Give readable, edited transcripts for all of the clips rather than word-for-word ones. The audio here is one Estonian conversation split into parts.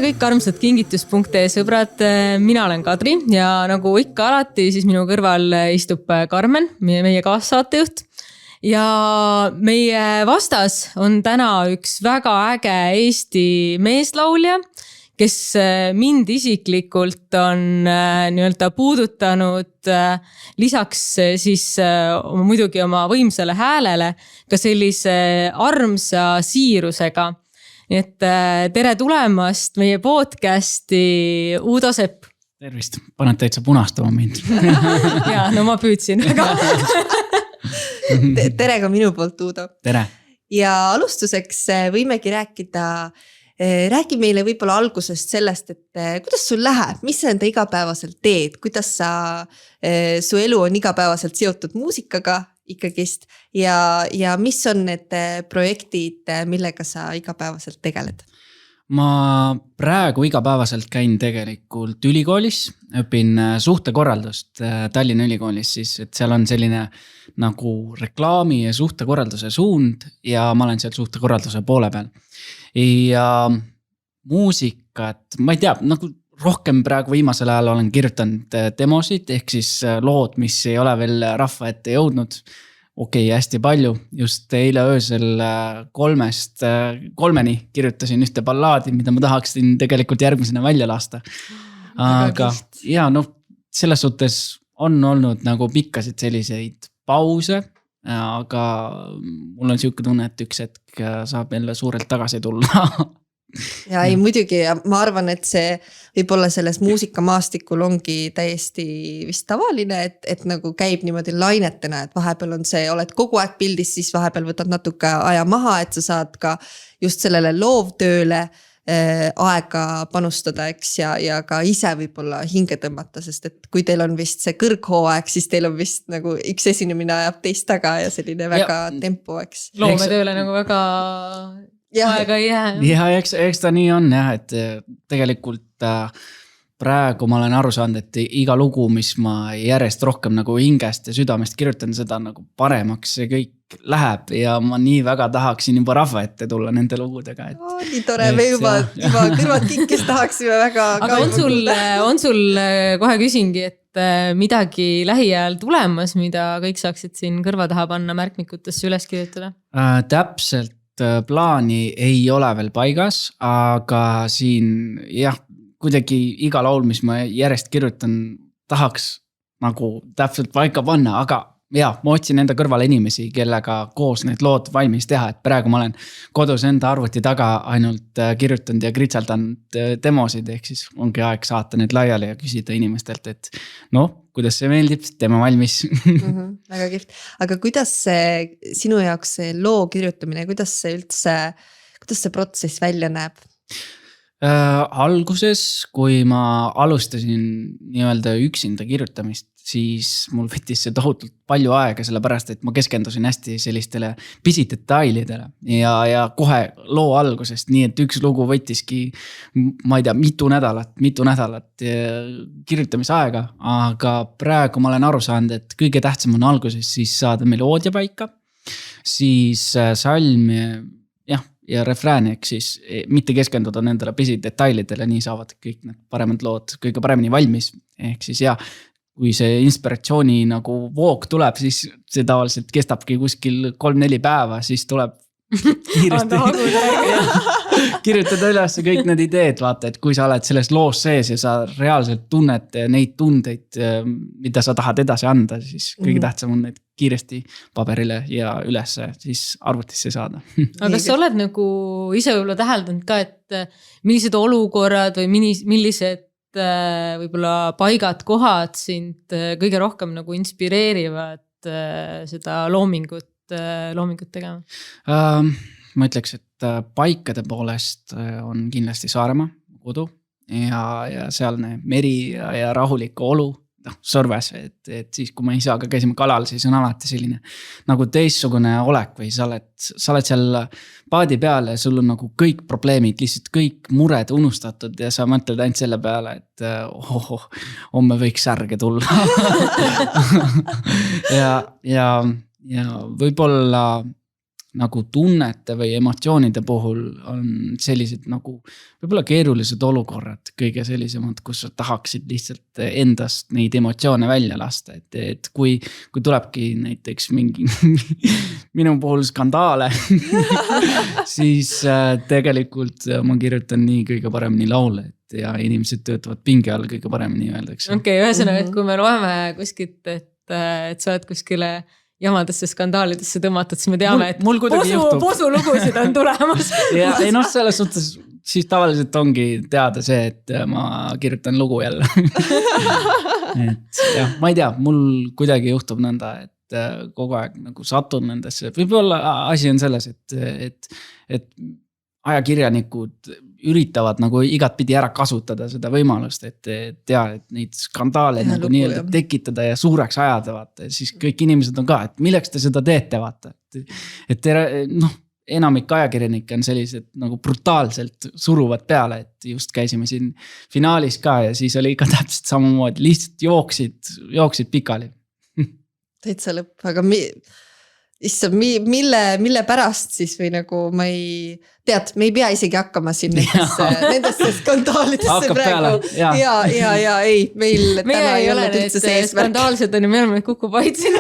tere kõik armsad kingitus.ee sõbrad, mina olen Kadri ja nagu ikka alati, siis minu kõrval istub Karmen, meie kaassaatejuht. Ja meie vastas on täna üks väga äge Eesti meeslaulja, kes mind isiklikult on nii-öelda puudutanud lisaks siis muidugi oma võimsale häälele ka sellise armsa siirusega. Nii et tere tulemast meie podcasti Uudo Sepp. Tervist, paned täitsa punastama mind. Ja, no ma püüdsin. Tere ka minu poolt, Uudo. Tere. Ja alustuseks võimegi rääkida, räägi meile võib-olla algusest sellest, et kuidas sul läheb, mis sa enda igapäevaselt teed, kuidas su elu on igapäevaselt seotud muusikaga ikkagist ja mis on need projektid, millega sa igapäevaselt tegeled? Ma praegu igapäevaselt käin tegelikult ülikoolis, õpin suhtekorraldust Tallinna ülikoolis, siis et seal on selline nagu reklaami ja suhtekorralduse suund ja ma olen seal suhtekorralduse poole peal. Ja muusikat, ma ei tea, nagu rohkem praegu viimasel ajal olen kirjutanud demosid, ehk siis lood, mis ei ole veel rahva ette jõudnud. Okei, hästi palju. Just eile öösel 3-ni kirjutasin ühte ballaadi, mida ma tahaksin tegelikult järgmisena välja lasta. Aga ja, selles suhtes on olnud nagu pikkasid selliseid pause, aga mul on siuke tunne, et üks hetk saab jälle suurelt tagasi tulla. Ja ei muidugi, ja ma arvan, et see võib-olla selles muusikamaastikul ongi täiesti vist tavaline, et nagu käib niimoodi lainetena, et vahepeal on see, oled kogu aeg pildis, siis vahepeal võtad natuke aja maha, et sa saad ka just sellele loovtööle aega panustada, eks, ja ka ise võib-olla hinge tõmmata, sest et kui teil on vist see kõrghooaeg, siis teil on vist nagu üks esinemine ajab teist taga ja selline väga tempo, eks. Loometööle nagu väga aega ei jää. Ja eks ta nii on jah, et tegelikult praegu ma olen aru saanud, et iga lugu, mis ma järjest rohkem nagu hingest ja südamest kirjutan, seda nagu paremaks see kõik läheb ja ma nii väga tahaksin juba rahva ette tulla nende lugudega. Nii tore, me juba kõrvad kinkis tahaksime väga. Aga on sul kohe küsingi, et midagi lähiajal tulemas, mida kõik saaksid siin kõrva taha panna märkmikutesse üles kirjutada? Täpselt plaani ei ole veel paigas, aga siin jah, kuidagi iga laul, mis ma järjest kirjutan, tahaks nagu täpselt paika panna, aga ja, ma otsin enda kõrvale inimesi, kellega koos need lood valmis teha, et praegu ma olen kodus enda arvuti taga ainult kirjutanud ja kritseldanud demosid, ehk siis ongi aeg saata need laiali ja küsida inimestelt, et kuidas see meeldib, teeme valmis. Väga kihvt. Aga kuidas sinu jaoks see loo kirjutamine, kuidas see protsess välja näeb? Alguses, kui ma alustasin nii-öelda üksinda kirjutamist, siis mul võttis see tohutult palju aega, sellepärast, et ma keskendusin hästi sellistele pisidetailidele ja kohe loo algusest, nii et üks lugu võttiski, ma ei tea, mitu nädalat kirjutamisaega, aga praegu ma olen aru saanud, et kõige tähtsam on alguses siis saada meloodia paika, siis salm ja refrään, ehk siis mitte keskenduda nendele pisidetailidele, nii saavad kõik need paremad lood kõige paremini valmis, ehk siis kui see inspiratsiooni nagu voog tuleb, siis see tavaliselt kestabki kuskil 3-4 päeva, siis tuleb kiiresti kirjutada üles kõik need ideed, vaata, et kui sa oled selles loos sees ja sa reaalselt tunned neid tundeid, mida sa tahad edasi anda, siis kõige tähtsam on need kiiresti paberile ja üles siis arvutisse saada. Aga kas sa oled nagu ise võib-olla täheldanud ka, et millised olukorrad või millised võib-olla paigad, kohad sind kõige rohkem nagu inspireerivad seda loomingut tegema? Ma ütleks, et paikade poolest on kindlasti Saaremaa kodu ja sealne meri ja rahulik olu, Sõrves, et siis kui ma isaga käisime kalal, siis on alati selline nagu teistsugune olek või sa oled seal paadi peal ja sul on nagu kõik probleemid, lihtsalt kõik mured unustatud ja sa mõtled ainult selle peale, et homme võiks särge tulla. ja võib-olla nagu tunnete või emotsioonide puhul on sellised nagu võib-olla keerulised olukorrad kõige sellisemad, kus sa tahaksid lihtsalt endast neid emotsioone välja lasta, et kui tulebki näiteks mingi minu puhul skandaale siis tegelikult ma kirjutan nii kõige paremini laule, ja inimesed töötavad pinge all kõige paremini öeldakse. Okei, ühesõnaga, et kui me loeme kuskilt, et sa oled kuskile jamadesse skandaalidesse tõmmatud, siis me teame, et posulugusid on tulemas. ja ei noh, selles suhtes siis tavaliselt ongi teada see, et ma kirjutan lugu jälle. et jah, ma ei tea, mul kuidagi juhtub nõnda, et kogu aeg nagu satun nendesse. Võib-olla asi on selles, et ajakirjanikud üritavad nagu igatpidi ära kasutada seda võimalust, et neid skandaale nagu nii-öelda tekitada ja suureks ajada, vaata. Siis kõik inimesed on ka, et milleks te seda teete, vaata. Et noh, enamik ajakirjanikke on sellised nagu brutaalselt suruvad peale, et just käisime siin finaalis ka ja siis oli ka täpselt samamoodi, lihtsalt jooksid pikali. Täitsa lõpp, aga mille pärast siis või nagu ma ei tead, me ei pea isegi hakkama siin nendesse skandaalidesse praegu. Ja ei, meil täna ei olnud üldse see eesmärk. Skandaalsed on ja me oleme Kuku Paid siin.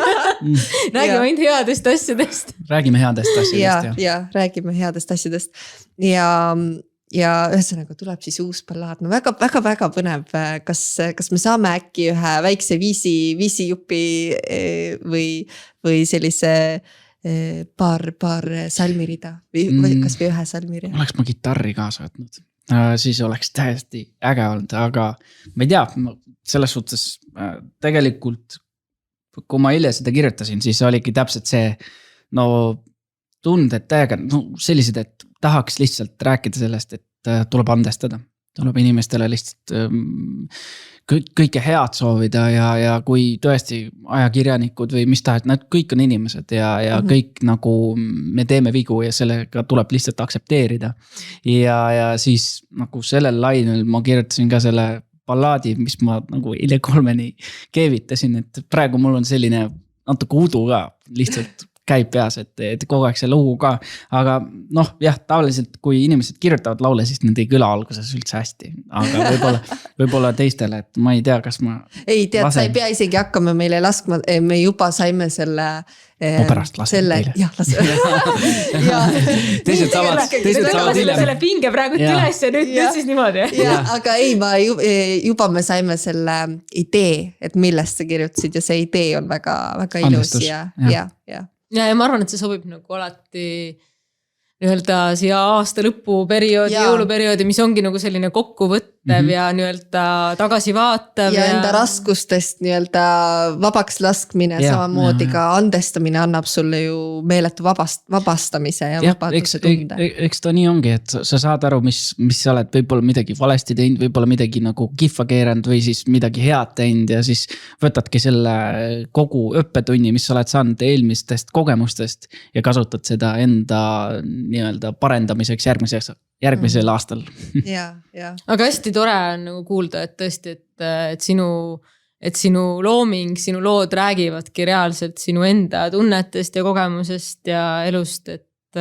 Räägime ainult headest asjadest. Räägime headest asjadest. Ja räägime headest asjadest. Ja ühesõnaga tuleb siis uus ballaad. No väga põnev. Kas me saame äkki ühe väikse viisijupi või sellise paar salmirida või kas või ühe salmirida? Oleks ma gitarri kaasa võtnud. Siis oleks täiesti äge olnud, aga ma ei tea, selles suhtes tegelikult, kui ma hilja seda kirjutasin, siis oligi täpselt see tunded täiega, sellised, et tahaks lihtsalt rääkida sellest, et tuleb andestada. Tuleb inimestele lihtsalt kõike head soovida ja kui tõesti ajakirjanikud või mis tahet, nad kõik on inimesed ja kõik nagu me teeme vigu ja sellega tuleb lihtsalt aksepteerida. Ja siis nagu sellel lainel ma kirjutasin ka selle ballaadi, mis ma nagu eile 3 keevitasin, et praegu mul on selline natuke udu ka lihtsalt käib peas, et kogu aeg see lugu ka, aga jah, tavaliselt kui inimesed kirjutavad laule, siis need ei kõla alguses üldse hästi, aga võib-olla teistele, et ma ei tea, kas ma ei tead, sa ei pea isegi hakkama meile laskma, me juba saime selle ma pärast lasen teile. Jah, lasen. Teised saavad hiljem. Selle pinge praegu üles ja nüüd siis niimoodi. Aga ei, juba me saime selle idee, et millest sa kirjutasid ja see idee on väga ilus ja. Ja ma arvan, et see sobib nagu alati nii-öelda siia aasta lõpuperioodi, jõuluperioodi, mis ongi nagu selline kokkuvõttev ja nii-öelda tagasivaatav. Ja enda raskustest nii-öelda vabaks laskmine, samamoodi ka andestamine annab sulle ju meeletu vabastamise ja vabaduse tunde. Eks ta nii ongi, et sa saad aru, mis sa oled võib-olla midagi valesti teinud, võib-olla midagi nagu kihva keeranud või siis midagi head teinud ja siis võtadki selle kogu õppetunni, mis sa oled saanud eelmistest kogemustest ja kasutad seda enda nii-öelda parendamiseks järgmisel aastal. Aga hästi tore on nagu kuulda, et tõesti, et sinu looming, sinu lood räägivadki reaalselt sinu enda tunnetest ja kogemusest ja elust, et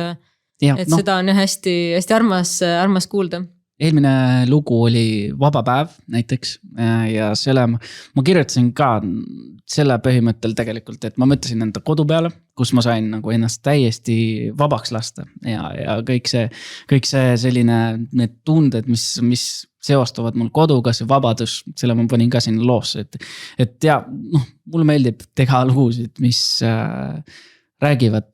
seda on hästi armas kuulda. Eelmine lugu oli Vaba päev näiteks ja selle ma kirjutasin ka selle põhimõttel tegelikult, et ma mõtlesin enda kodu peale, kus ma sain nagu ennast täiesti vabaks lasta ja kõik see selline need tunded, mis seostuvad mul koduga, see vabadus, selle ma panin ka sinna loosse, et ja mulle meeldib teha lugusid, mis räägivad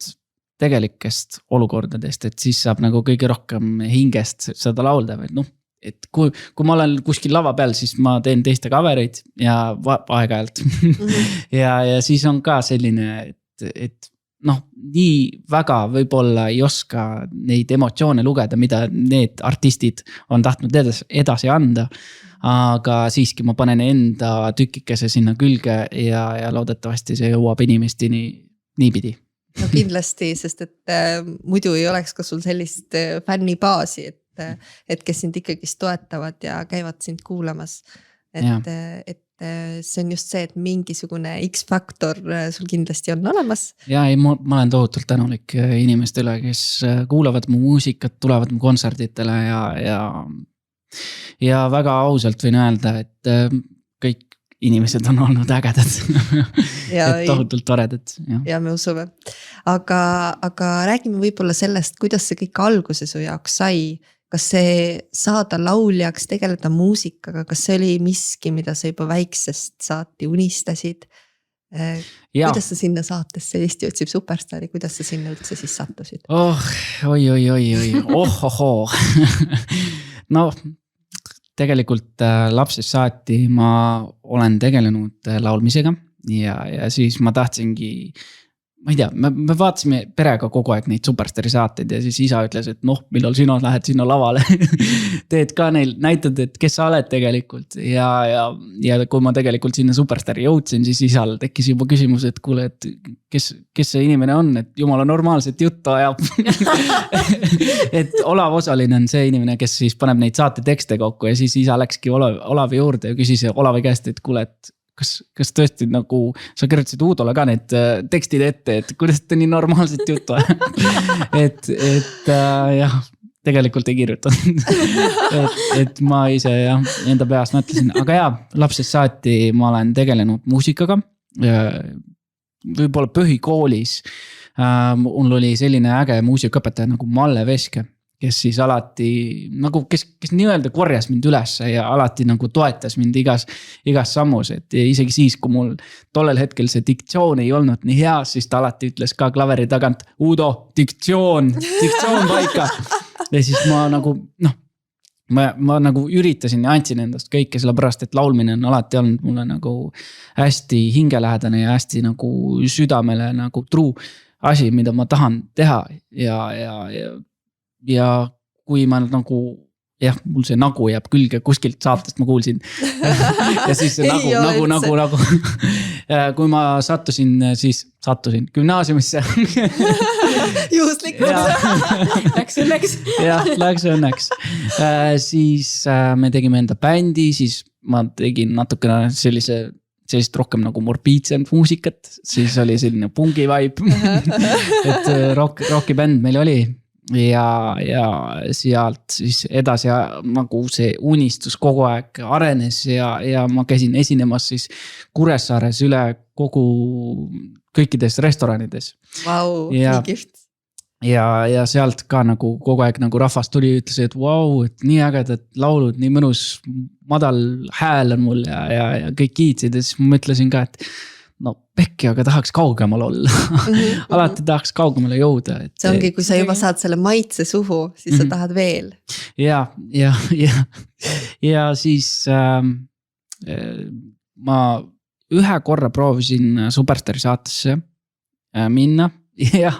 tegelikest olukordadest, et siis saab nagu kõige rohkem hingest seda laulda, et kui ma olen kuskil lava peal, siis ma teen teiste covereid ja aeg-ajalt ja siis on ka selline, et nii väga võib-olla ei oska neid emotsioone lugeda, mida need artistid on tahtnud edasi anda, aga siiski ma panen enda tükikese sinna külge ja loodetavasti see jõuab inimesteni niipidi. No kindlasti, sest et muidu ei oleks ka sul sellist fännibaasi, et kes sind ikkagi toetavad ja käivad sind kuulamas. et see on just see, et mingisugune X-faktor sul kindlasti on olemas. Ja ei, ma olen tohutult tänulik inimestele, kes kuulavad mu muusikat, tulevad mu kontserditele ja väga ausalt võin öelda, et kõik inimesed on olnud ägedad. Et tohutult toredad. Ja me usume. Aga räägime võib-olla sellest, kuidas see kõik alguse su jaoks sai. Kas see saada lauljaks, tegeleda muusikaga, kas see oli miski, mida sa juba väiksest saati unistasid? Kuidas sa sinna saatesse Eesti otsib superstaari, kuidas sa sinna üldse siis sattusid? Oi. No, tegelikult lapsest saati ma olen tegelenud laulmisega ja siis ma tahtsingi, ma ei tea, me vaatasime perega kogu aeg neid superstari saateid ja siis isa ütles, et millal sina lähed sinna lavale, teed ka neil, näitad, et kes sa oled tegelikult ja kui ma tegelikult sinna superstari jõudsin, siis isal tekkis juba küsimus, et kuule, et kes see inimene on, et jumala normaalset juttu ajab. Et Olav Osaline on see inimene, kes siis paneb neid saate tekste kokku ja siis isa läkski Olavi juurde ja küsis Olavi käest, et kuule, et kas tõesti nagu sa kirjutasid Uudole ka need tekstid ette, et kuidas ta nii normaalset juttu ajab. et jah, tegelikult ei kirjutanud. et ma ise enda peas mõtlesin, aga lapsest saati ma olen tegelenud muusikaga. Võib-olla põhikoolis mul oli selline äge muusikaõpetaja nagu Malle Veske, kes siis alati nagu, kes nii-öelda korjas mind üles ja alati nagu toetas mind igas sammus, et isegi siis, kui mul tollel hetkel see diktsioon ei olnud nii hea, siis ta alati ütles ka klaveri tagant, Uudo, diktsioon paika. Ja siis ma nagu, ma nagu üritasin ja andsin endast kõike, sellepärast, et laulmine on alati olnud mulle nagu hästi hingelähedane ja hästi nagu südamele nagu true asi, mida ma tahan teha ja kui ma nagu, mul see nagu jääb külge kuskilt saatest, ma kuulsin. Ja siis see nagu. Kui ma sattusin gümnaasiumisse. Juhuslikult. Läks õnneks. Läks õnneks. Siis me tegime enda bändi, siis ma tegin natukene sellist rohkem nagu morbiidsemat muusikat, siis oli selline pungi vibe. Et rocki bänd meil oli. Ja sealt siis edasi nagu see unistus kogu aeg arenes ja ma käisin esinemas siis Kuressaares üle kõikides restoranides. Vau, nii kihvt. Ja sealt ka nagu kogu aeg nagu rahvast tuli, ütles, et vau, et nii ägedad laulud, nii mõnus madal hääl on mul ja kõik kiitsid ja siis ma mõtlesin ka, et pekki, aga tahaks kaugemal olla. Alati tahaks kaugemale jõuda. See ongi, kui sa juba saad selle maitse suhu, siis sa tahad veel. Ja siis ma ühe korra proovisin Superstari saatesse minna ja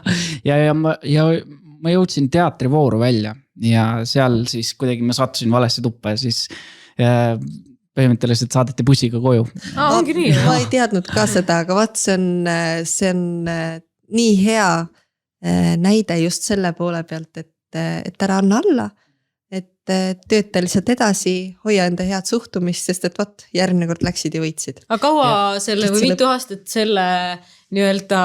ma jõudsin teatrivooru välja ja seal siis kuidagi ma sattusin valesse tuppa ja siis põhimõtteliselt saadeti bussiga koju. Ongi nii. Ma ei teadnud ka seda, aga vaat see on nii hea näide just selle poole pealt, et ära anna alla, et tööta lihtsalt edasi, hoia enda head suhtumist, sest et vaat järgmine kord läksid ja võitsid. Aga kaua selle või mitu aastat selle nii-öelda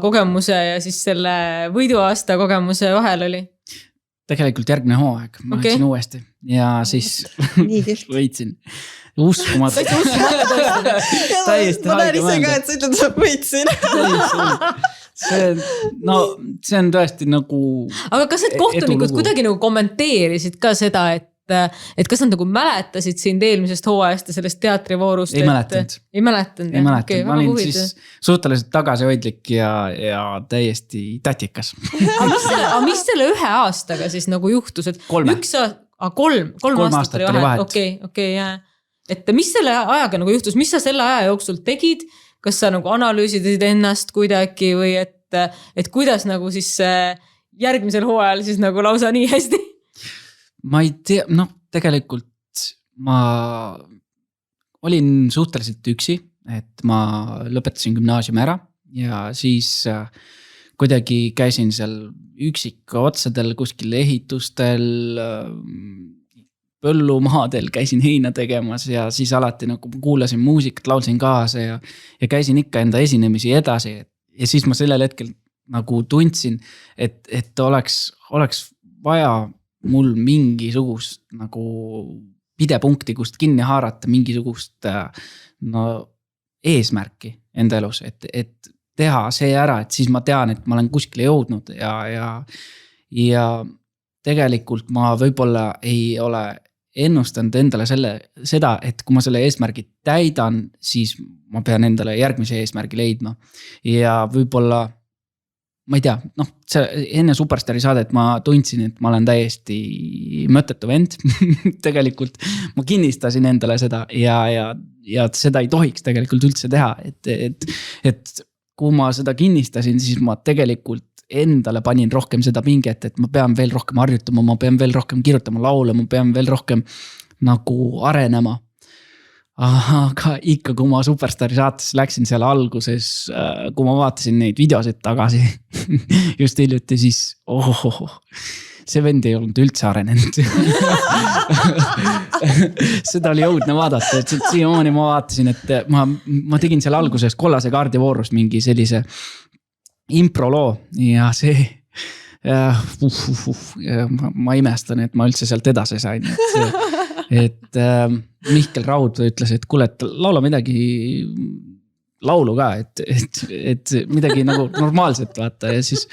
kogemuse ja siis selle võiduaasta kogemuse vahel oli? Tegelikult järgmine hooaeg, ma läksin uuesti ja siis võitsin. Uskumatu. Täiesti ma näen ise ka, et sa ütled, sa võitsin. See on tõesti nagu aga kas need kohtunikud kuidagi nagu kommenteerisid ka seda, et kas nad nagu mäletasid sind eelmisest hooajast ja sellest teatrivoorust? Ei mäletanud. Ei mäletanud. Ma olin siis suhteliselt tagasihoidlik ja täiesti tatikas. Aga mis selle ühe aastaga siis nagu juhtus? Kolm aastat oli vahet. Okei, jah. Et mis selle ajaga nagu juhtus, mis sa selle aja jooksul tegid, kas sa nagu analüüsisid ennast kuidagi või et kuidas nagu siis järgmisel hooajal siis nagu lausa nii hästi? Ma ei tea, tegelikult ma olin suhteliselt üksi, et ma lõpetasin gümnaasiumi ära ja siis kuidagi käisin seal üksika otsadel kuskil ehitustel põllumaadel, käisin heina tegemas ja siis alati nagu kuulasin muusikat, laulsin kaasa ja käisin ikka enda esinemisi edasi. Ja siis ma sellel hetkel nagu tundsin, et oleks vaja mul mingisugust nagu pidepunkti, kust kinni haarata, mingisugust eesmärki enda elus, et teha see ära, et siis ma tean, et ma olen kuskile jõudnud ja tegelikult ma võib-olla ei ole ennustanud endale seda, et kui ma selle eesmärgi täidan, siis ma pean endale järgmise eesmärgi leidma. Ja võib-olla, ma ei tea, enne Superstaari saadet ma tundsin, et ma olen täiesti mõttetu vend. Tegelikult ma kinnistasin endale seda ja seda ei tohiks tegelikult üldse teha. Et kui ma seda kinnistasin, siis ma tegelikult endale panin rohkem seda pinget, et ma pean veel rohkem harjutama, ma pean veel rohkem kirjutama laule, ma pean veel rohkem nagu arenema. Aga ikka, kui ma Superstaari saates läksin seal alguses, kui ma vaatasin neid videosid tagasi just hiljuti, siis see vend ei olnud üldse arenenud. Seda oli õudne vaadata, et siiamaani ma vaatasin, et ma tegin seal alguses kollase kaardi voorus mingi sellise improloo ja see ma imestan, et ma üldse sealt edasi sain. Et Mihkel Raud ütles, et kuule, et laula midagi laulu ka, et midagi nagu normaalset vaata ja siis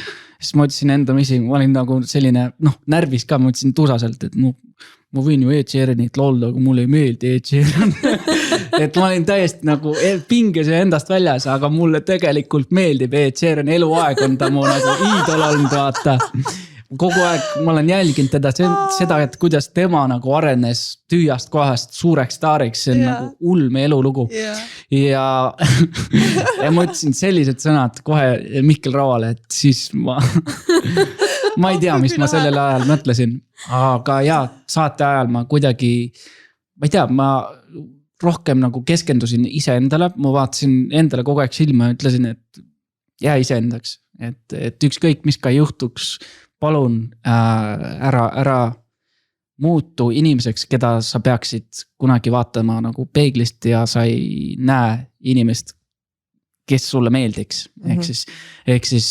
ma ütlesin enda misi, ma olin nagu selline närvis ka, ma ütlesin tusaselt, et ma võin ju Ed Sheeranit laulda, aga mulle ei meeldi Ed Sheeran. Et ma olin täiesti nagu pinges ja endast väljas, aga mulle tegelikult meeldib Ed Sheeran, eluaeg on ta mu nagu iidol olnud, vaata. Kogu aeg ma olen jälginud teda seda, et kuidas tema nagu arenes tüüast kohast suureks staariks, see on nagu ulme elulugu. Ja ma ütlesin sellised sõnad kohe Mihkel Rauale, et siis ma ei tea, mis ma sellel ajal mõtlesin, aga saate ajal ma kuidagi, ma ei tea, ma rohkem nagu keskendusin ise endale, ma vaatasin endale kogu aeg silma ja ütlesin, et jää ise endaks, et ükskõik mis ka juhtuks, palun ära muutu inimeseks, keda sa peaksid kunagi vaatama nagu peeglist ja sa ei näe inimest, kes sulle meeldiks. Ehk siis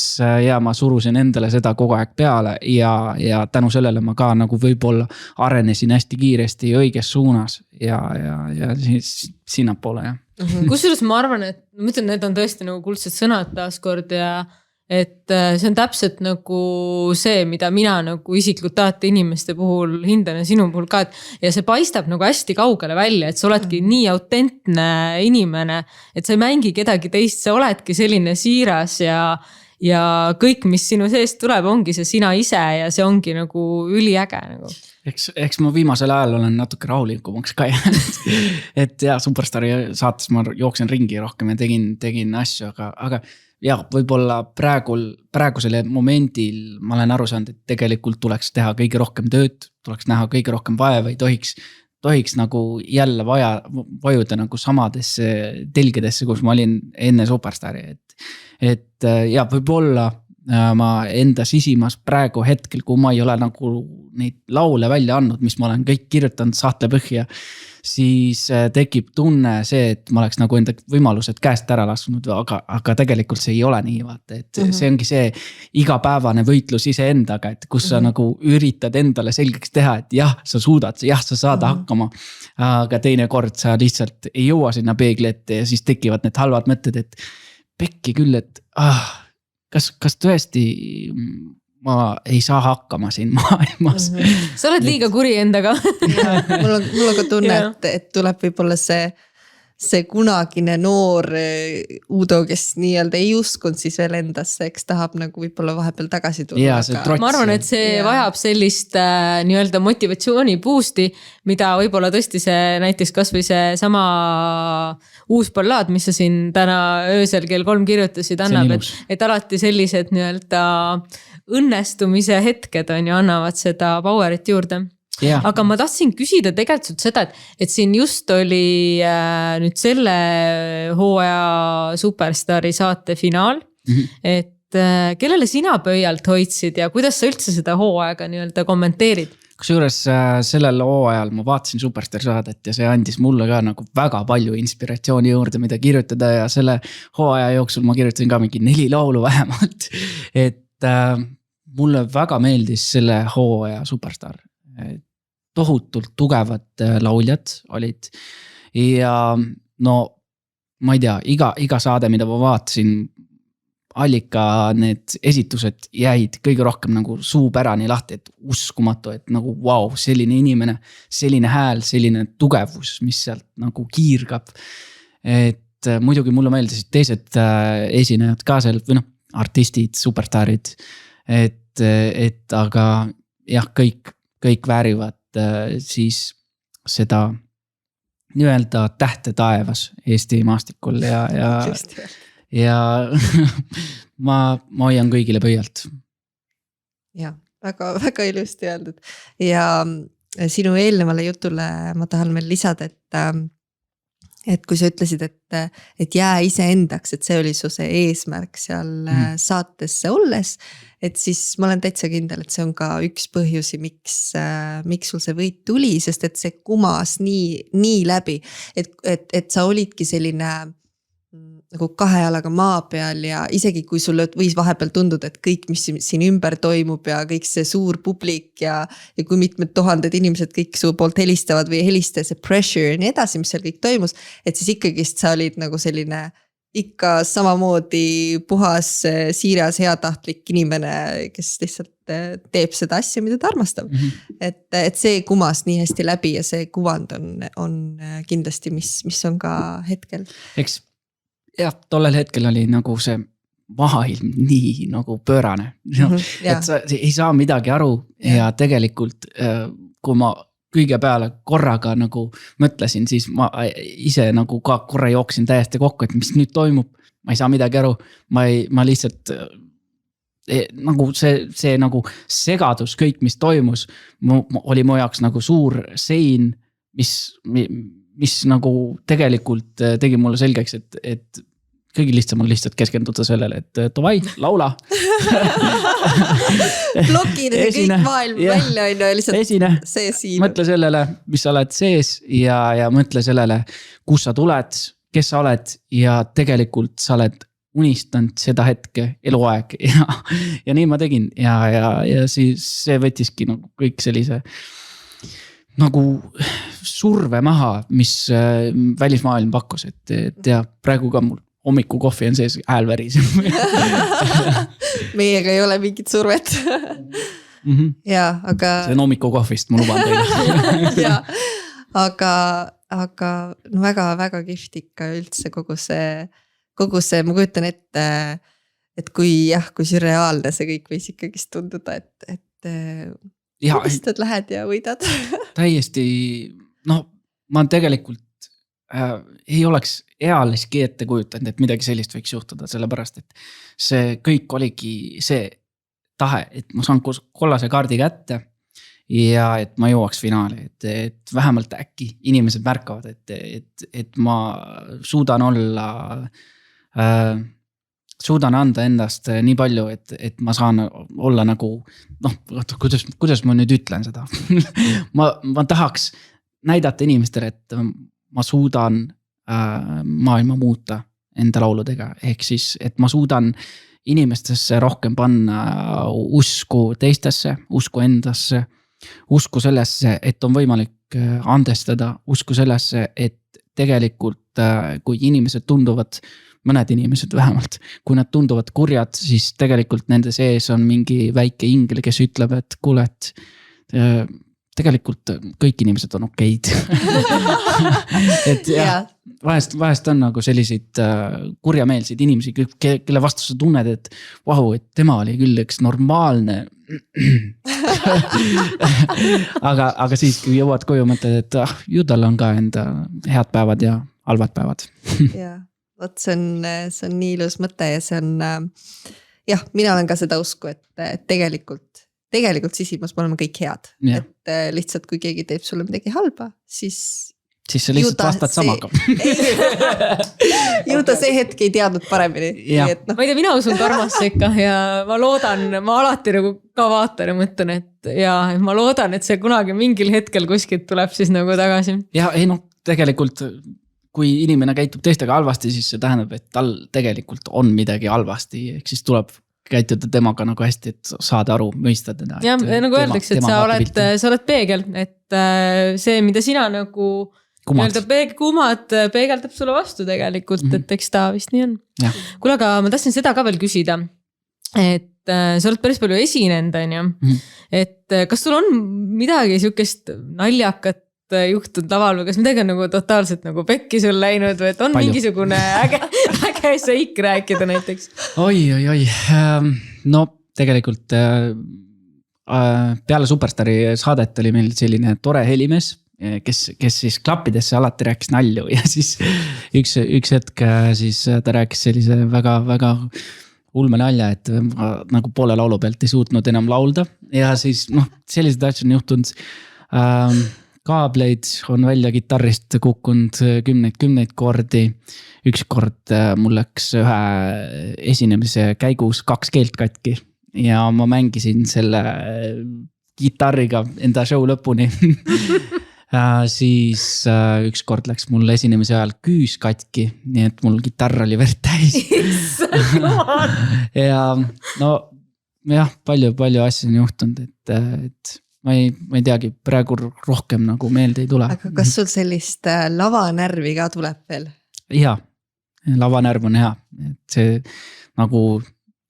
ma surusin endale seda kogu aeg peale ja tänu sellele ma ka nagu võib-olla arenesin hästi kiiresti õiges suunas ja siis sinnapoole. Kusjuures ma arvan, et ma ütlen, need on tõesti nagu kuldsed sõnad taaskord ja et see on täpselt nagu see, mida mina nagu isiklikult tahate inimeste puhul hindan ja sinu puhul ka, ja see paistab nagu hästi kaugele välja, et sa oledki nii autentne inimene, et sa ei mängi kedagi teist, sa oledki selline siiras ja kõik, mis sinu seest tuleb, ongi see sina ise ja see ongi nagu üliäge nagu. Eks ma viimasel ajal olen natuke rahulikumaks ka jäänud, et Superstaari saates ma jooksen ringi rohkem ja tegin asju, aga võib-olla praegusele momendil ma olen aru saanud, et tegelikult tuleks teha kõige rohkem tööd, tuleks näha kõige rohkem vaeva, ei tohiks nagu jälle vajuda nagu samadesse telgedesse, kus ma olin enne Superstaari. Et võib-olla ma enda sisimas praegu hetkel, kui ma ei ole nagu neid laule välja andnud, mis ma olen kõik kirjutanud saatle põhja, siis tekib tunne see, et ma oleks nagu enda võimalused käest ära lasknud, aga tegelikult see ei ole nii, vaata, et see ongi see igapäevane võitlus ise endaga, et kus sa nagu üritad endale selgeks teha, et sa suudad, sa saad hakkama, aga teine kord sa lihtsalt ei jõua sinna peegli ette ja siis tekivad need halvad mõtted, et pekki küll, et kas tõesti ma ei saa hakkama siin maailmas. Sa oled liiga kuri endaga. Mul on ka tunne, et tuleb võib-olla see kunagine noor Udo, kes nii-öelda ei uskunud siis veel endasse, eks tahab nagu võib-olla vahepeal tagasi tulla. Ma arvan, et see vajab sellist nii-öelda motivatsiooni boost'i, mida võib-olla tõesti see näiteks kas või see sama uus ballaad, mis sa siin täna öösel kell 3 kirjutasid annab, et alati sellised nii-öelda õnnestumise hetked on ju annavad seda powerit juurde. Aga ma tahtsin küsida tegelikult seda, et siin just oli nüüd selle hooaja Superstaari saate finaal, et kellele sina pöialt hoidsid ja kuidas sa üldse seda hooaega nii-öelda kommenteerid? Kusjuures sellel hooajal ma vaatasin Superstar saadet ja see andis mulle ka nagu väga palju inspiratsiooni juurde, mida kirjutada ja selle hooaja jooksul ma kirjutasin ka mingi 4 laulu vähemalt. Et mulle väga meeldis selle hooaja Superstar. Tohutult tugevad lauljad olid ja no ma ei tea, iga saade, mida ma vaatasin, Allika need esitused jäid kõige rohkem nagu suupärani lahti, et uskumatu, et nagu vau, selline inimene, selline hääl, selline tugevus, mis sealt nagu kiirgab. Et muidugi mulle meeldisid teised esinejad ka seal, või noh, artistid, superstarid, et aga jah, kõik väärivad siis seda nii-öelda tähte taevas Eesti maastikul ja ma hoian kõigile pöialt. Ja, väga ilusti öeldud. Ja sinu eelnevale jutule ma tahan veel lisada, et kui sa ütlesid, et jää iseendaks, et see oli su see eesmärk seal saatesse olles, et siis ma olen täitsa kindel, et see on ka üks põhjusi, miks sul see võit tuli, sest et see kumas nii läbi, et sa olidki selline nagu 2 jalaga maa peal ja isegi kui sulle võis vahepeal tunduda, et kõik, mis siin ümber toimub ja kõik see suur publik ja kui mitmed tuhanded inimesed kõik su poolt helistavad või helista, see pressure ja nii edasi, mis seal kõik toimus, et siis ikkagist sa olid nagu selline ikka samamoodi puhas, siiras, heatahtlik inimene, kes lihtsalt teeb seda asja, mida ta armastab. Et see kumas nii hästi läbi ja see kuvand on kindlasti, mis on ka hetkel. Eks jah, tollel hetkel oli nagu see maailm nii nagu pöörane. Et sa ei saa midagi aru ja tegelikult kui ma kõige peale korraga nagu mõtlesin, siis ma ise nagu ka korra jooksin täiesti kokku, et mis nüüd toimub, ma ei saa midagi aru, ma lihtsalt nagu see nagu segadus, kõik mis toimus, oli mu jaoks nagu suur sein, mis nagu tegelikult tegi mulle selgeks, et kõigi lihtsam on lihtsalt keskenduda sellele, et tovai, laula. Blokid ja kõik maailm välja on ja lihtsalt esine, see siin. Mõtle sellele, mis sa oled sees ja mõtle sellele, kus sa tuled, kes sa oled ja tegelikult sa oled unistanud seda hetke eluaeg ja nii ma tegin ja siis see võtiski nagu kõik sellise nagu surve maha, mis välismaailm pakkus, et ja praegu ka mul hommiku kohvi on sees häälväris. Meiega ei ole mingit survet. Ja, aga... See on hommiku kohvist, ma luban teile. Ja, aga no väga kihvt ikka üldse kogu see, ma kujutan ette, et kui sürreaalne see kõik võis ikkagist tunduda, et võistad lähed ja võidad. Täiesti, no ma tegelikult ei oleks ealiski ette kujutanud, et midagi sellist võiks juhtuda, sellepärast, et see kõik oligi see tahe, et ma saan kollase kaardi kätte ja et ma jõuaks finaali, et vähemalt äkki inimesed märkavad, et ma suudan anda endast nii palju, et ma saan olla nagu, noh, kuidas ma nüüd ütlen seda? ma tahaks näidata inimestele, et ma suudan maailma muuta enda lauludega, ehk siis, et ma suudan inimestesse rohkem panna usku teistesse, usku endasse, usku sellesse, et on võimalik andestada, usku sellesse, et tegelikult kui inimesed tunduvad, mõned inimesed vähemalt, kui nad tunduvad kurjad, siis tegelikult nende sees on mingi väike ingel, kes ütleb, et kuule, et tegelikult kõik inimesed on okeid. Et jah, vahest on nagu selliseid kurjameelseid inimesi, kelle vastu sa tunned, et vau, et tema oli küll üks normaalne. aga siis, kui jõuad koju mõtled, et ju tal on ka enda head päevad ja halvad päevad. Ja, võt see on nii ilus mõte ja see on, jah, mina olen ka seda usku, et tegelikult sisimas me oleme kõik head, et lihtsalt kui keegi teeb sulle midagi halba, siis sa lihtsalt vastad samaga. Ju ta see see hetk ei teadnud paremini. Jah. ma ei tea, mina usun karmasse ikka ja ma loodan, ma alati nagu ka vaatan ja mõtlen, et ja ma loodan, et see kunagi mingil hetkel kuskilt tuleb siis nagu tagasi. Ja ei noh, tegelikult kui inimene käitub teistega halvasti, siis see tähendab, et tal tegelikult on midagi halvasti, ehk siis tuleb käituda temaga nagu hästi, et saada aru, mõista teda. Ja nagu öeldakse, et sa oled peegel, et see, mida sina nagu kumad peegeldab sulle vastu tegelikult, et eks ta vist nii on. Kuule, aga ma tahtsin seda ka veel küsida, et sa oled päris palju esinenud, on ju, et kas sul on midagi sihukest naljakat juhtunud laval või kas midagi on nagu totaalselt nagu pekki sul läinud või et on palju. Mingisugune äge seik rääkida näiteks? Oi. No tegelikult peale Superstaari saadet oli meil selline tore helimees, kes siis klappidesse alati rääkis nalju ja siis üks hetk siis ta rääkis sellise väga ulme nalja, et ma nagu poole laulu pealt ei suutnud enam laulda ja siis sellised asjad on juhtunud. Kaableid on välja kitarrist kukkunud kümneid kordi. Üks kord mul läks ühe esinemise käigus 2 keelt katki ja ma mängisin selle kitarriga enda show lõpuni. Siis üks kord läks mul esinemise ajal küüs katki, nii et mul kitarr oli verd täis. Ja no jah, palju asju on juhtunud, et ma ei teagi, praegu rohkem nagu meelde ei tule. Aga kas sul sellist lavanärvi ka tuleb veel? Jaa, lavanärv on hea, et see nagu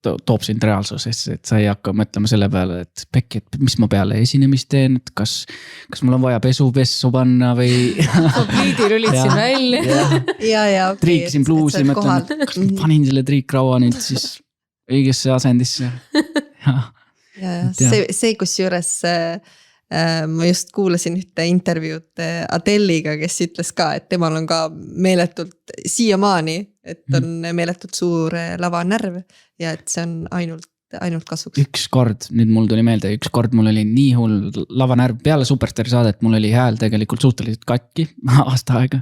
toob sind reaalsusesse, et sa ei hakka mõtlema selle peale, et pekki, et mis ma peale esinemist teen, et kas mul on vaja pessu panna või... Pliidi rülitsin välja. Ja, triikisin bluusi, mõtlen, et kas ma panin selle triikraua nüüd siis õigesse asendisse. See kus juures ma just kuulasin ühte intervjuud Adeliga, kes ütles ka, et temal on ka meeletult siiamaani, et on meeletult suur lavanärv ja et see on ainult kasuks. Üks kord, nüüd mul tuli meelde, üks kord mul oli nii hull lavanärv peale Superstaari saadet, mul oli hääl tegelikult suhteliselt katki aasta aega,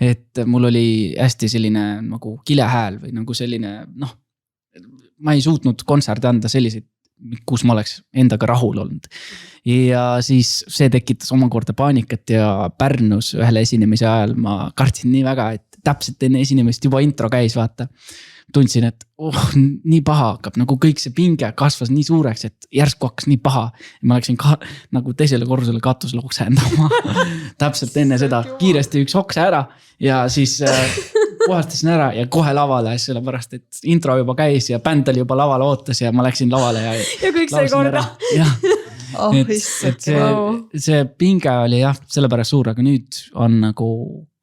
et mul oli hästi selline nagu kilehääl või nagu selline, ma ei suutnud kontserdi anda selliseid, kus ma oleks endaga rahul olnud. Ja siis see tekitas omakorda paanikat ja Pärnus ühele esinemise ajal ma kartsin nii väga, et täpselt enne esinemist juba intro käis, vaata. Tundsin, et nii paha hakkab, nagu kõik see pinge kasvas nii suureks, et järsku hakkas nii paha. Ja ma läksin nagu teisele korrusele katusele oksendama. Täpselt enne seda kiiresti üks okse ära ja siis puhastasin ära ja kohe lavale, sellepärast, et intro juba käis ja bänd oli juba laval ootas ja ma läksin lavale ja kõik sai korda. See pinge oli jah, sellepärast suur, aga nüüd on nagu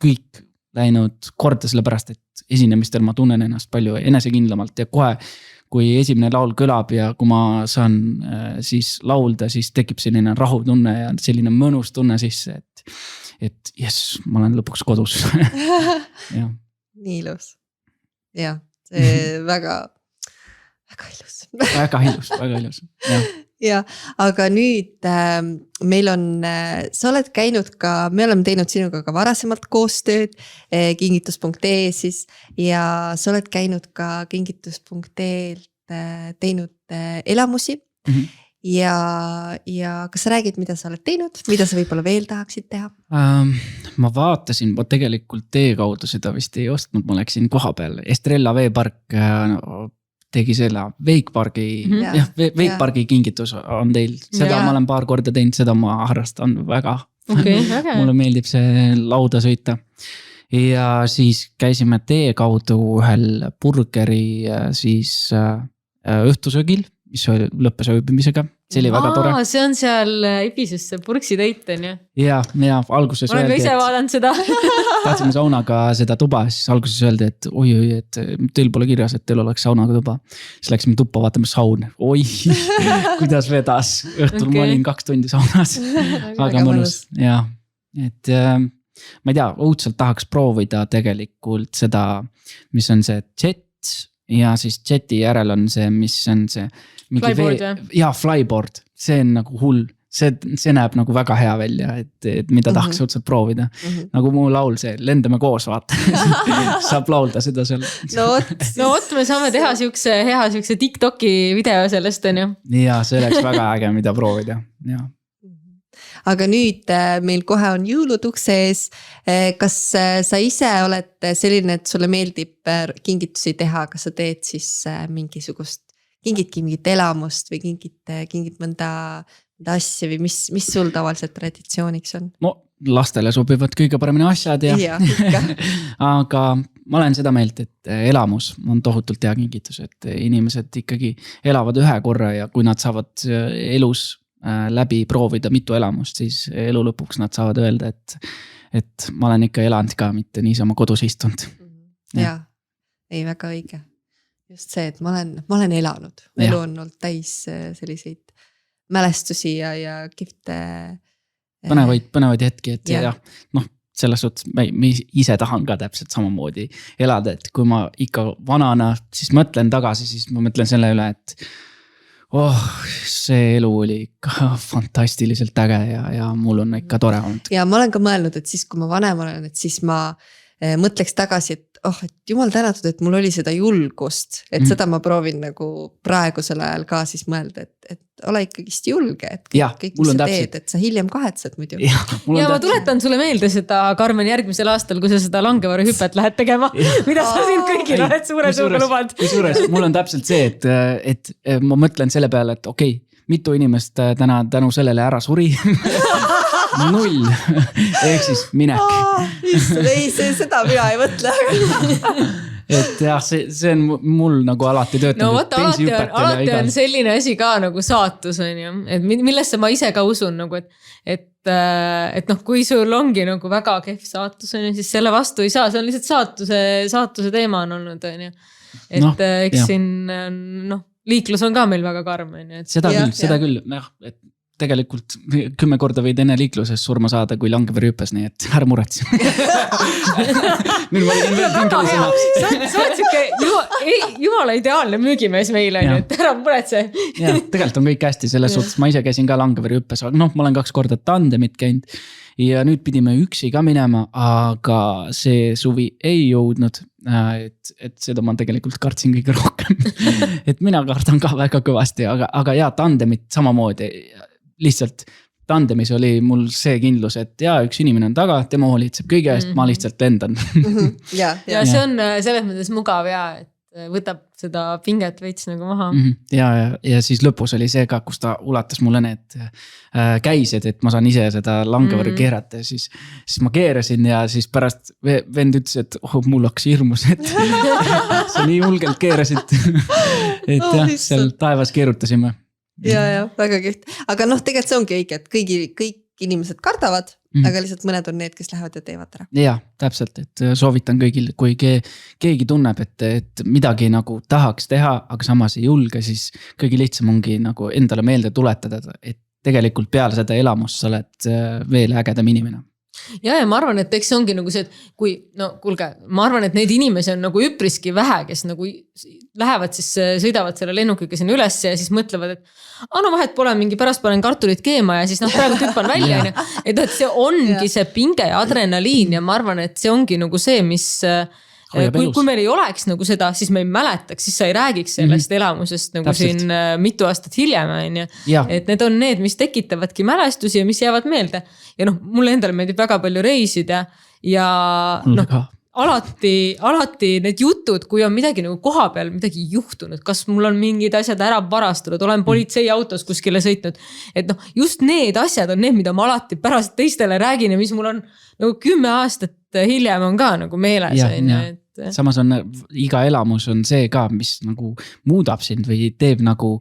kõik läinud korda sellepärast, et esinemistel ma tunnen ennast palju enesekindlamalt ja kohe, kui esimene laul kõlab ja kui ma saan siis laulda, siis tekib selline rahutunne ja selline mõnus tunne sisse, et jess, ma olen lõpuks kodus. Jah. Nii ilus. Jah, see väga ilus. Väga ilus. Ja, aga nüüd meil on, sa oled käinud ka, me oleme teinud sinuga ka varasemalt koostööd kingitus.ee siis ja sa oled käinud ka kingitus.ee-lt teinud elamusi ja kas sa räägid, mida sa oled teinud, mida sa võib-olla veel tahaksid teha? Ma vaatasin, ma tegelikult tee kaudu seda vist ei ostnud, ma läksin koha peal, Estrella veepark tegi selle veikpargi kingitus on teil, seda ma olen paar korda teinud, seda ma harrastan väga. Mulle meeldib see lauda sõita ja siis käisime tee kaudu ühel burgeri siis õhtusöögil, mis lõppes ööbimisega, see oli väga tore. See on seal Ibises, see purksi teit on ju? Ja alguses ma olen ka ise vaadanud seda. Tahtsime saunaga seda tuba, siis alguses öeldi, et oi, et teil pole kirjas, et teil oleks saunaga tuba. Siis läksime tuppa vaatama saun. Oi, kuidas vedas. Õhtul ma olin 2 tundi saunas. Väga mõnus. Ja, et ma ei tea, õudselt tahaks proovida tegelikult seda, mis on see jet ja siis jeti järel on see, mis on see Flyboard või? Flyboard, see on nagu hull, see näeb nagu väga hea välja, et mida tahaks õudselt proovida. Nagu mu laul see, lendame koos, vaata. Saab laulda seda seal. No vot, me saame teha siukse TikToki video sellest, on ju. Ja see oleks väga äge, mida proovida, jah. Aga nüüd meil kohe on jõulud ukse ees. Kas sa ise oled selline, et sulle meeldib kingitusi teha, kas sa teed siis kingid mingit elamust või kingid mõnda asja või mis sul tavaliselt traditsiooniks on? No lastele sobivad kõige paremini asjad ja aga ma olen seda meelt, et elamus on tohutult hea kingitus, et inimesed ikkagi elavad ühe korra ja kui nad saavad elus läbi proovida mitu elamust, siis elu lõpuks nad saavad öelda, et ma olen ikka elanud ka, mitte niisama kodus istunud. Ja, ei väga õige. Just see, et ma olen elanud. Elu on olnud täis selliseid mälestusi ja kihvte. Põnevaid hetki, et jah, selles suhtes ma ise tahan ka täpselt samamoodi elada, et kui ma ikka vanana siis mõtlen tagasi, siis ma mõtlen selle üle, et see elu oli ikka fantastiliselt äge ja mul on ikka tore olnud. Ja ma olen ka mõelnud, et siis kui ma vanem olen, et siis ma mõtleks tagasi, et jumal tänatud, et mul oli seda julgust, et seda ma proovin nagu praegusel ajal ka siis mõelda, et ole ikkagist julge, et kõik mis sa teed, et sa hiljem kahetsed muidu. Ja ma tuletan sulle meelde seda, Karmen, järgmisel aastal, kui sa seda langevaru hüpet lähed tegema, mida sa siin kõigil oled suure suuga lubad. Kusjuures mul on täpselt see, et ma mõtlen selle peale, et okei, mitu inimest tänu sellele ära suri. 0. Ehk siis minek. Ei, seda mina ei mõtle. Et jah, see on mul nagu alati töötanud. No võtta, alati on selline asi ka nagu saatus, on ju. Et millesse ma ise ka usun, nagu, et kui sul ongi nagu väga kehv saatus, on ju, siis selle vastu ei saa. See on lihtsalt saatuse teema on olnud, on ju. Et eks siin, liiklus on ka meil väga karm, on ju. Seda küll, et tegelikult 10 korda võid enne liikluses surma saada, kui langevar hüppes, nii et ära muretsi. Nüüd ma olin veel pingelisema. Sa oled siuke jumala ideaalne müügimees meile, et ära muretse. Ja, tegelikult on kõik hästi, selles suhtes ma ise käisin ka langevar hüppes, aga ma olen 2 korda tandemit käinud ja nüüd pidime üksi ka minema, aga see suvi ei jõudnud, et seda ma tegelikult kartsin kõige rohkem. Et mina kardan ka väga kõvasti, aga ja tandemit samamoodi. Lihtsalt tandemis oli mul see kindlus, et üks inimene on taga, tema hoolitseb kõige eest, ma lihtsalt lendan. Ja see on selles mõttes mugav et võtab seda pinget veits nagu maha. Ja siis lõpus oli see ka, kus ta ulatas mulle need käised, et ma saan ise seda langevari keerata. Siis ma keerasin ja siis pärast vend ütles, et mul hakkas hirmus, et sa nii julgelt keerasid. Et jah, seal taevas keerutasime. Ja, väga kihvt. Aga tegelikult see ongi õige, et kõik inimesed kardavad, aga lihtsalt mõned on need, kes lähevad ja teevad ära. Ja, täpselt, et soovitan kõigil, kui keegi tunneb, et midagi nagu tahaks teha, aga samas ei julge, siis kõige lihtsam ongi nagu endale meelde tuletada, et tegelikult peale seda elamust sa oled veel ägedam inimene. Ja ma arvan, et eks see ongi nagu see, et kui, ma arvan, et neid inimesi on nagu üpriski vähe, kes nagu lähevad siis, sõidavad selle lennukiga sinna üles ja siis mõtlevad, et vahet pole mingi pärast panen kartulit keema ja siis praegu tüppan välja. Et see ongi see pinge ja adrenaliin ja ma arvan, et see ongi nagu see, mis kui meil ei oleks nagu seda, siis me ei mäletaks, siis sa ei räägiks sellest elamusest nagu täpselt. Siin mitu aastat hiljem. Et need on need, mis tekitavadki mälestusi ja mis jäävad meelde. Ja mulle endale meeldib väga palju reisida ja alati need jutud, kui on midagi nagu koha peal midagi juhtunud, kas mul on mingid asjad ära varastunud, olen politseiautos kuskile sõitnud. Et just need asjad on need, mida ma alati pärast teistele räägin ja mis mul on nagu 10 aastat hiljem on ka nagu meeles. Samas on iga elamus on see ka, mis nagu muudab sind või teeb nagu,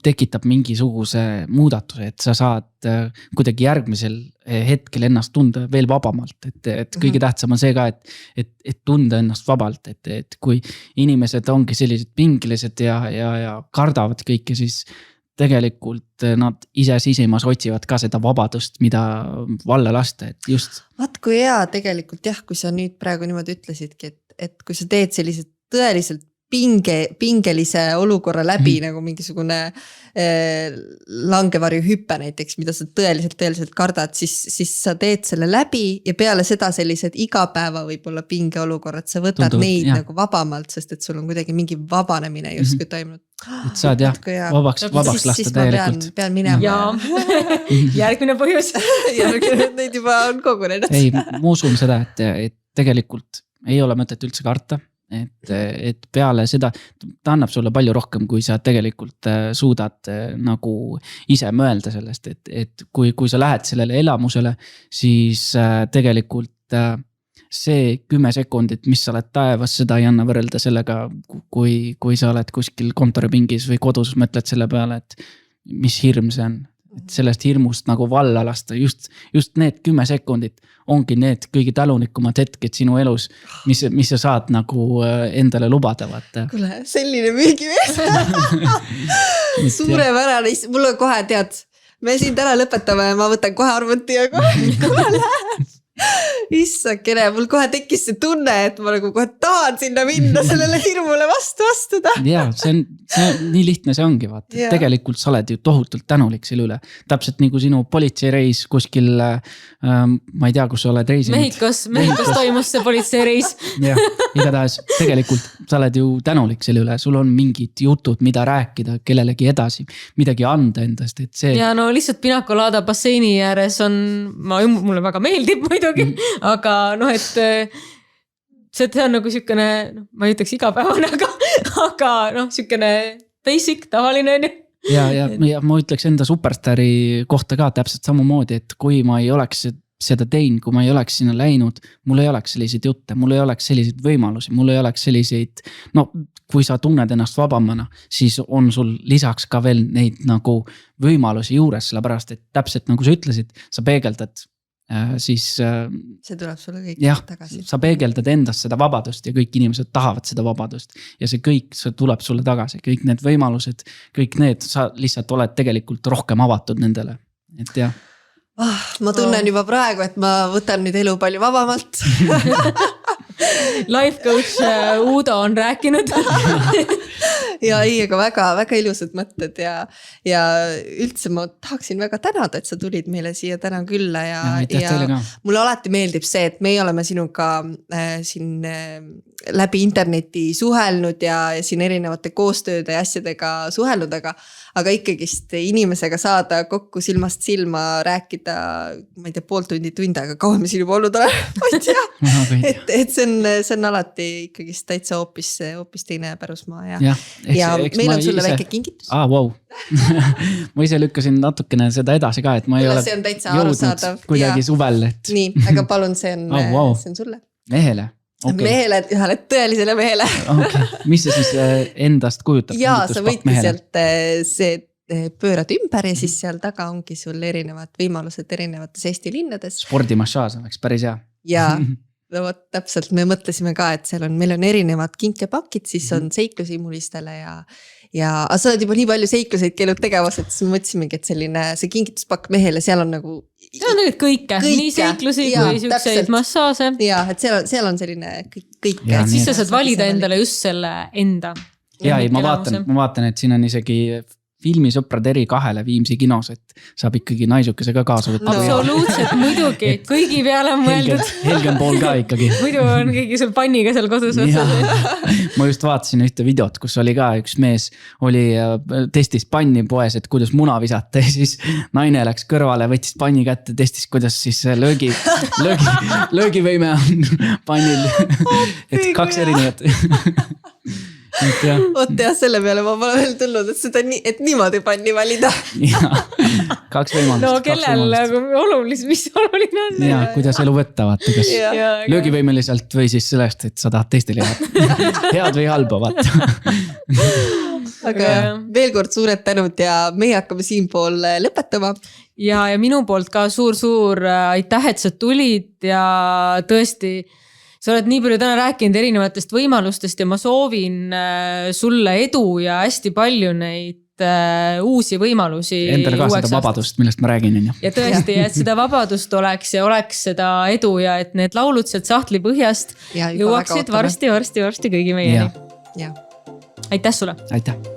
tekitab mingisuguse muudatuse, et sa saad kuidagi järgmisel hetkel ennast tunda veel vabamalt, et kõige tähtsam on see ka, et tunda ennast vabalt, et kui inimesed ongi sellised pingilised ja kardavad kõike, siis tegelikult nad ise sisimas otsivad ka seda vabadust, mida valla lasta, et just. Vaat kui hea tegelikult kui sa nüüd praegu niimoodi ütlesidki, et kui sa teed sellised tõeliselt pingelise olukorra läbi nagu mingisugune langevarju hüppe näiteks, mida sa tõeliselt kardad, siis sa teed selle läbi ja peale seda sellised igapäeva võib-olla pingeolukorrad, sa võtad Tunduvad, neid jah. nagu vabamalt, sest et sul on kuidagi mingi vabanemine justkui toimunud. Et saad jah, vabaks lasta täielikult. Pean minema. Ja järgmine põhjus. Järgmine, neid juba on kogunenud. Ei, ma usun seda, et tegelikult ei ole mõtet üldse karta. Et peale seda, ta annab sulle palju rohkem, kui sa tegelikult suudad nagu ise mõelda sellest, et kui sa lähed sellele elamusele, siis tegelikult see 10 sekundit, mis sa oled taevas, seda ei anna võrrelda sellega, kui sa oled kuskil kontoripingis või kodus, mõtled selle peale, et mis hirm see on. Et sellest hirmust nagu valla lasta, just need 10 sekundit ongi need kõige talunikumad hetked sinu elus, mis sa saad nagu endale lubada, vaata. Kuule, selline müügimees. Suurepärane, mul on kohe tead, me siin täna lõpetame ja ma võtan kohe arvuti ja kohe lähen. Issakene, mul kohe tekkis see tunne, et ma nagu kohe tahan sinna minna sellele hirmule vastu astuda. Ja, see on nii lihtne see ongi, vaata. Yeah. Tegelikult sa oled ju tohutult tänulik selle üle. Täpselt nagu sinu politseireis kuskil, ma ei tea, kus sa oled reisinud. Mehhikos toimus see politseireis. Ja, igatahes tegelikult sa oled ju tänulik selle üle. Sul on mingid jutud, mida rääkida kellelegi edasi, midagi anda endast, et see... Ja no lihtsalt Pinacolada basseini ääres on, mulle väga meeldib muidugi, aga noh, et see on nagu sükene, ma ei ütleks igapäevane, aga noh, sükene basic, tavaline. Ja ma ütleks enda superstari kohta ka täpselt samamoodi, et kui ma ei oleks seda teinud, kui ma ei oleks sinna läinud, mul ei oleks selliseid jutte, mul ei oleks selliseid võimalusi, mul ei oleks selliseid, no kui sa tunned ennast vabamana, siis on sul lisaks ka veel neid nagu võimalusi juures, sellepärast, et täpselt nagu sa ütlesid, sa peegeldad siis see tuleb sulle kõik jah, tagasi. Sa peegeldad endast seda vabadust ja kõik inimesed tahavad seda vabadust ja see kõik see tuleb sulle tagasi, kõik need võimalused, kõik need, sa lihtsalt oled tegelikult rohkem avatud nendele, et jah. Ma tunnen juba praegu, et ma võtan nüüd elu palju vabamalt. Life coach Uudo on rääkinud. Ja ei, aga väga ilusad mõtted ja üldse ma tahaksin väga tänada, et sa tulid meile siia täna külla ja mulle alati meeldib see, et meie oleme sinuga siin läbi interneti suhelnud ja siin erinevate koostööde ja asjadega suhelnud, aga ikkagist inimesega saada kokku silmast silma, rääkida, ma ei tea, pool tund, aga kaua me siin juba olnud oleme, ma ei tea. Et see on alati ikkagist täitsa hoopis teine pärusmaa ja meil on sulle väike kingitus. Wow. Ma ise lükkasin natukene seda edasi ka, et ma ei ole jõudnud kuidagi suvel. Nii, aga palun, see on sulle. Mehele? Okay. Mehele, ühele tõelisele mehele. Okay. Mis see siis endast kujutab? Ja sa võiti sealt see pöörad ümber ja siis seal taga ongi sul erinevad võimalused erinevates Eesti linnades. Spordimassaaž oleks päris hea. Ja no, täpselt me mõtlesime ka, et meil on erinevad kinkepakid, siis on seiklusimulistele ja sa oled juba nii palju seikluseid keelud tegevas, et siis mõtlesimegi, et see kingituspakk mehele, seal on nagu seal on tegelikult kõike, nii seiklusi kui siukseid massaase. Ja, et seal on selline kõik. Et siis sa saad valida endale just selle enda. Ja ei, ma vaatan, et siin on isegi filmisõprad eri 2 Viimsi kinos, et saab ikkagi naisukese ka kaasa võtta. Absoluutselt, muidugi, kõigi peale on mõeldud. Helgem pool ka ikkagi. Muidu on kõigi sul panniga seal kodus. Ma just vaatasin ühte videot, kus oli ka üks mees, oli testis panni poes, et kuidas muna visata ja siis naine läks kõrvale, võttis panni kätte, testis, kuidas siis löögivõime on pannil. Et 2 erinevat. Oot ja selle peale ma pole veel tulnud, et niimoodi panni valida. 2 võimalust. No kellel mis oluline on. Ja kuidas elu võtta, vaata, kas löögivõimeliselt või siis sellest, et sa tahad teistele head või halba, vaata. Aga veel kord suured tänud ja meie hakkame siinpool lõpetama. Ja minu poolt ka suur aitäh, et sa tulid ja tõesti sa oled nii palju täna rääkinud erinevatest võimalustest ja ma soovin sulle edu ja hästi palju neid uusi võimalusi. Endale ka seda vabadust, millest ma räägin. Ja tõesti, et seda vabadust oleks ja oleks seda edu ja et need laulud sealt sahtli põhjast jõuaksid varsti kõigi meieni. Ja. aitäh sulle. aitäh.